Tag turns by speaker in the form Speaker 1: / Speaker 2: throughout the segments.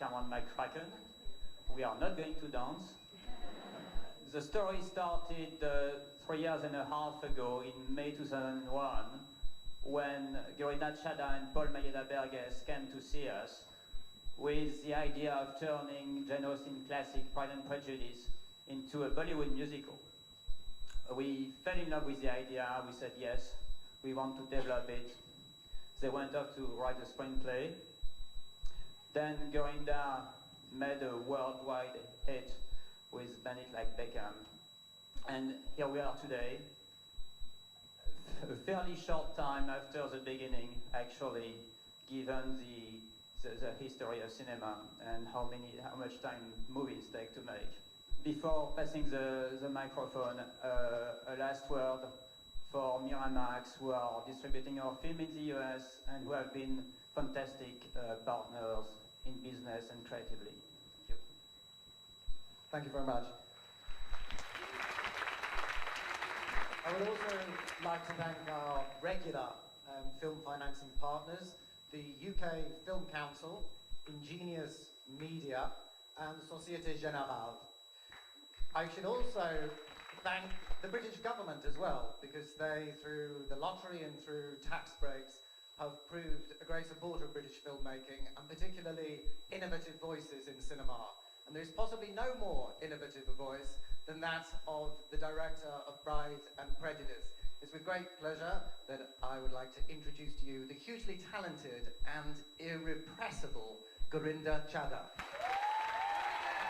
Speaker 1: Cameron McCracken. We are not going to dance. The story started 3 years and a half ago in May 2001 when Gurina Chadha and Paul Mayeda-Berges came to see us with the idea of turning Jane Austen classic Pride and Prejudice into a Bollywood musical. We fell in love with the idea, we said yes, we want to develop it. They went off to write a screenplay. Then Gurina made a worldwide hit with Bend It Like Beckham. And here we are today, a fairly short time after the beginning, actually, given the history of cinema and how much time movies take to make. Before passing the microphone, a last word for Miramax, who are distributing our film in the US and who have been fantastic partners in business and creatively. Thank you.
Speaker 2: Thank you very much. I would also like to thank our regular film financing partners, the UK Film Council, Ingenious Media, and Société Générale. I should also thank the British government as well, because they, through the lottery and through tax breaks, have proved a great supporter of British filmmaking, and particularly innovative voices in cinema. And there is possibly no more innovative a voice than that of the director of Pride and Prejudice. It's with great pleasure that I would like to introduce to you the hugely talented and irrepressible Gurinder Chadha.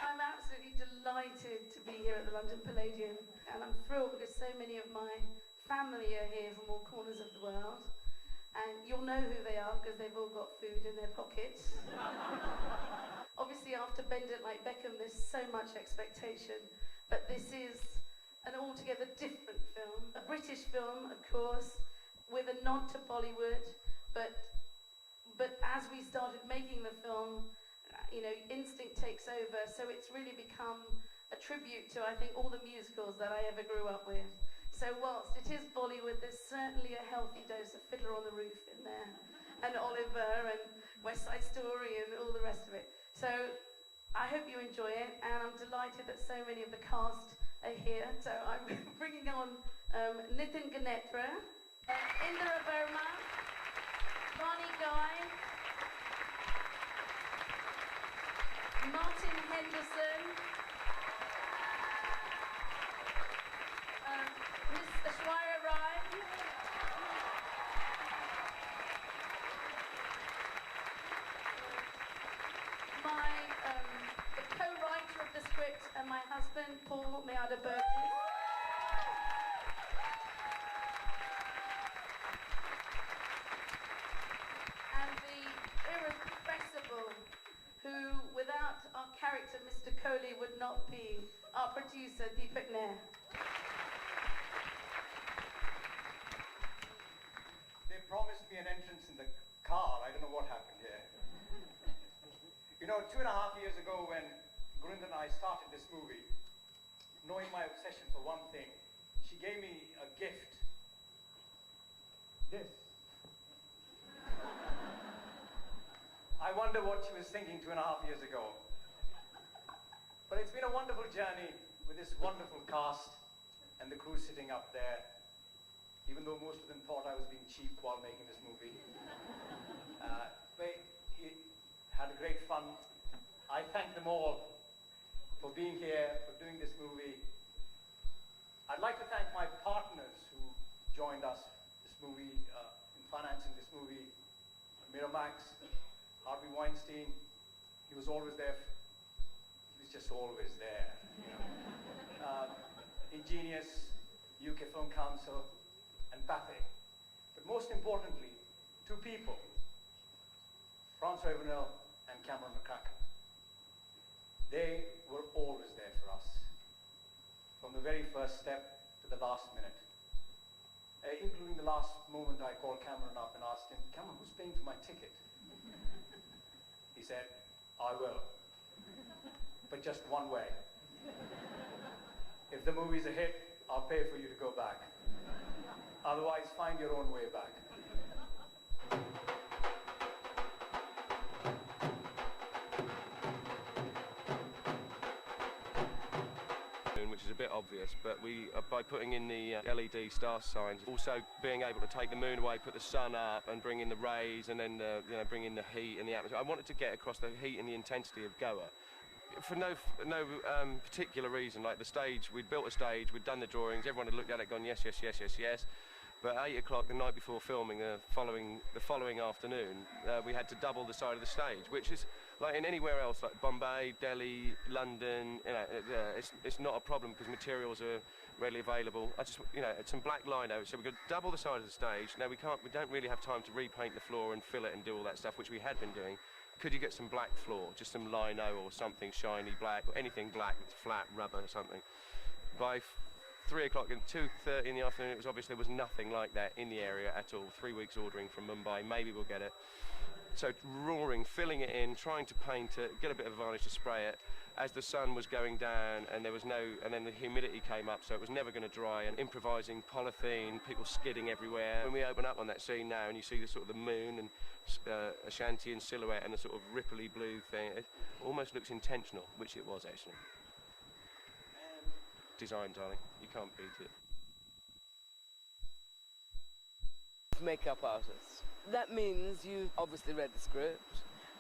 Speaker 3: I'm absolutely delighted to be here at the London Palladium, and I'm thrilled because so many of my family are here from all corners of the world. And you'll know who they are because they've all got food in their pockets. Obviously, after Bend It Like Beckham, there's so much expectation. But this is an altogether different film. A British film, of course, with a nod to Bollywood. But as we started making the film, you know, instinct takes over. So it's really become a tribute to, I think, all the musicals that I ever grew up with. So whilst it is Bollywood, there's certainly a healthy dose of Fiddler on the Roof in there, and Oliver, and West Side Story, and all the rest of it. So I hope you enjoy it, and I'm delighted that so many of the cast are here. So I'm bringing on Nitin Ganetra, Indira Verma, Bonnie Guy, Martin Henderson, Miss Ashwarya Rai, the co-writer of the script, and my husband, Paul Mayeda-Berges. And the irrepressible, who, without our character, Mr. Kohli, would not be, our producer, Deepak Nair.
Speaker 4: They promised me an entrance in the car. I don't know what happened here. You know, 2.5 years ago when Gurinder and I started this movie, knowing my obsession for one thing, she gave me a gift. This. I wonder what she was thinking 2.5 years ago. But it's been a wonderful journey with this wonderful cast and the crew sitting up there. Even though most of them thought I was being cheap while making this movie. But he had a great fun. I thank them all for being here, for doing this movie. I'd like to thank my partners who joined us this movie, in financing this movie. Miramax, Harvey Weinstein, he was always there. He was just always there. You know. Ingenious, UK Film Council, and Pathé. But most importantly, two people, Francois Evenel and Cameron McCracken. They were always there for us, from the very first step to the last minute. Including the last moment I called Cameron up and asked him, Cameron, who's paying for my ticket? He said, I will. But just one way. If the movie's a hit, I'll pay for you to go back. Otherwise, find your own way back.
Speaker 5: which is a bit obvious, but we, by putting in the LED star signs, also being able to take the moon away, put the sun up, and bring in the rays, and then bring in the heat and the atmosphere. I wanted to get across the heat and the intensity of Goa. For no particular reason, like the stage, we'd built a stage, we'd done the drawings, everyone had looked at it, gone yes, yes, yes, yes, yes. But at 8 o'clock the night before filming, the following afternoon, we had to double the side of the stage, which is like in anywhere else, like Bombay, Delhi, London. It's not a problem because materials are readily available. It's some black lino, so we've got to double the side of the stage. Now we don't really have time to repaint the floor and fill it and do all that stuff, which we had been doing. Could you get some black floor, just some lino or something shiny black, or anything black that's flat, rubber or something? By 3 o'clock and 2:30 in the afternoon, it was obvious there was nothing like that in the area at all. 3 weeks ordering from Mumbai, maybe we'll get it. So roaring, filling it in, trying to paint it, get a bit of a varnish to spray it. As the sun was going down and and then the humidity came up, so it was never going to dry, and improvising polythene, people skidding everywhere. When we open up on that scene now and you see the sort of the moon and Ashanti in silhouette and the sort of ripply blue thing, it almost looks intentional, which it was actually. Design, darling, you can't beat it.
Speaker 6: Makeup artist. That means you've obviously read the script,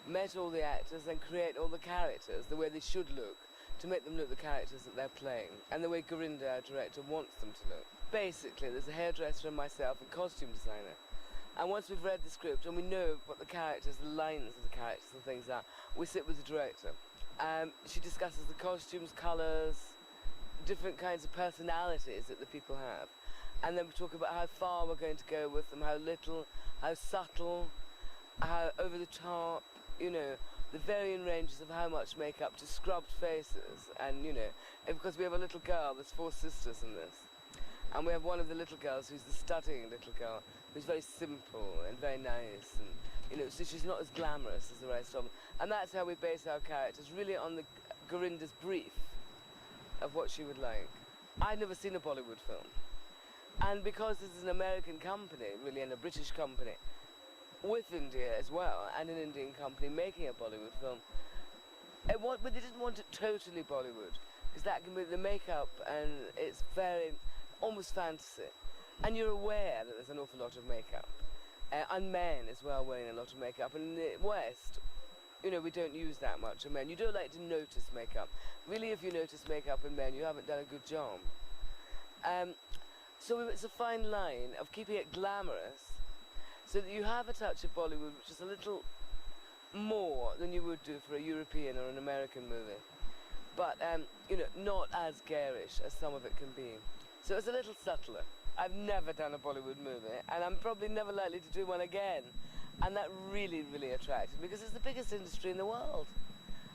Speaker 6: met all the actors and create all the characters the way they should look to make them look the characters that they're playing and the way Gorinda, our director, wants them to look. Basically, there's a hairdresser and myself and costume designer. And once we've read the script and we know what the characters, the lines of the characters and things are, we sit with the director. She discusses the costumes, colours, different kinds of personalities that the people have. And then we talk about how far we're going to go with them, how little, how subtle, how over the top, the varying ranges of how much makeup to scrubbed faces. And, because we have a little girl, there's 4 sisters in this. And we have one of the little girls who's the studying little girl, who's very simple and very nice. And, so she's not as glamorous as the rest of them. And that's how we base our characters, really on the Gorinda's brief of what she would like. I'd never seen a Bollywood film. And because this is an American company, really, and a British company, with India as well, and an Indian company making a Bollywood film, but they didn't want it totally Bollywood, because that can be the makeup, and it's very, almost fantasy. And you're aware that there's an awful lot of makeup, and men as well wearing a lot of makeup. And in the West, we don't use that much of men. You don't like to notice makeup. Really, if you notice makeup in men, you haven't done a good job. So it's a fine line of keeping it glamorous, so that you have a touch of Bollywood, which is a little more than you would do for a European or an American movie. But, not as garish as some of it can be. So it's a little subtler. I've never done a Bollywood movie, and I'm probably never likely to do one again. And that really, really attracted me, because it's the biggest industry in the world,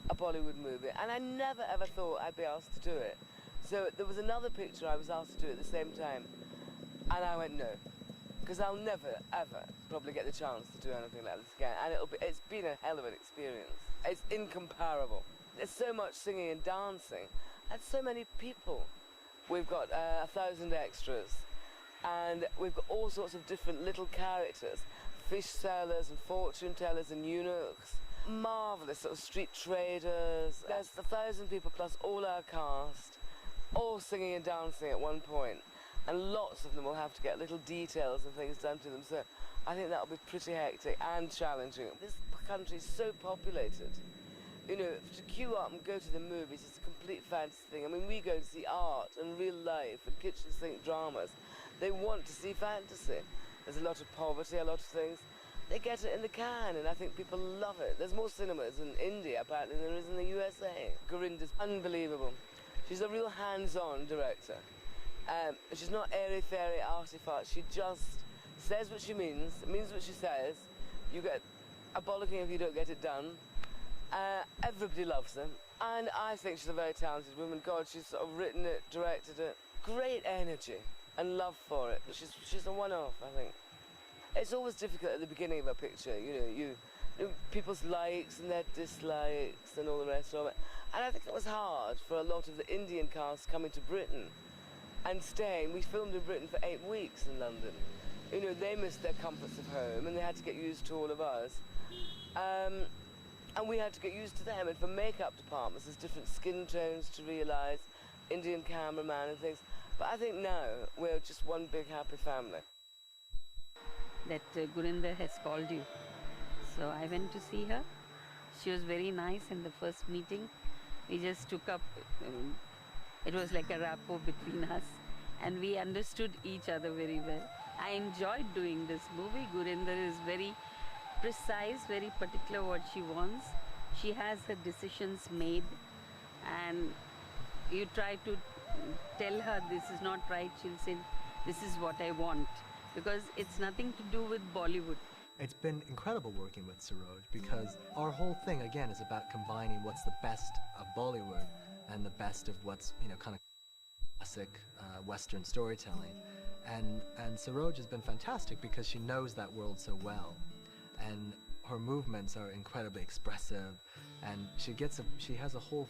Speaker 6: a Bollywood movie. And I never ever thought I'd be asked to do it. So there was another picture I was asked to do at the same time, and I went no, because I'll never, ever probably get the chance to do anything like this again. And it's been a hell of an experience. It's incomparable. There's so much singing and dancing, and so many people. We've got 1,000 extras, and we've got all sorts of different little characters, fish sellers and fortune tellers and eunuchs, marvellous sort of street traders. There's 1,000 people plus all our cast, all singing and dancing at one point, and lots of them will have to get little details and things done to them, so I think that'll be pretty hectic and challenging. This country is so populated. To queue up and go to the movies is a complete fantasy thing. I mean, we go to see art and real life and kitchen sink dramas. They want to see fantasy. There's a lot of poverty, a lot of things. They get it in the can, and I think people love it. There's more cinemas in India, apparently, than there is in the USA. Gorinda's unbelievable. She's a real hands-on director. She's not airy-fairy, arty-fart. She just says what she means what she says. You get a bollocking if you don't get it done. Everybody loves her. And I think she's a very talented woman. God, she's sort of written it, directed it. Great energy and love for it. She's a one-off, I think. It's always difficult at the beginning of a picture, people's likes and their dislikes and all the rest of it. And I think it was hard for a lot of the Indian cast coming to Britain and staying. We filmed in Britain for 8 weeks in London. They missed their comforts of home and they had to get used to all of us. And we had to get used to them. And for makeup departments, there's different skin tones to realise, Indian cameraman and things. But I think now we're just one big happy family.
Speaker 7: That Gurinder has called you. So I went to see her. She was very nice in the first meeting. We just took up, it was like a rapport between us, and we understood each other very well. I enjoyed doing this movie. Gurinder is very precise, very particular what she wants. She has her decisions made, and you try to tell her this is not right, she'll say this is what I want, because it's nothing to do with Bollywood.
Speaker 8: It's been incredible working with Saroj because our whole thing again is about combining what's the best of Bollywood and the best of what's, you know, kind of classic Western storytelling. And Saroj has been fantastic because she knows that world so well, and her movements are incredibly expressive, and she has a whole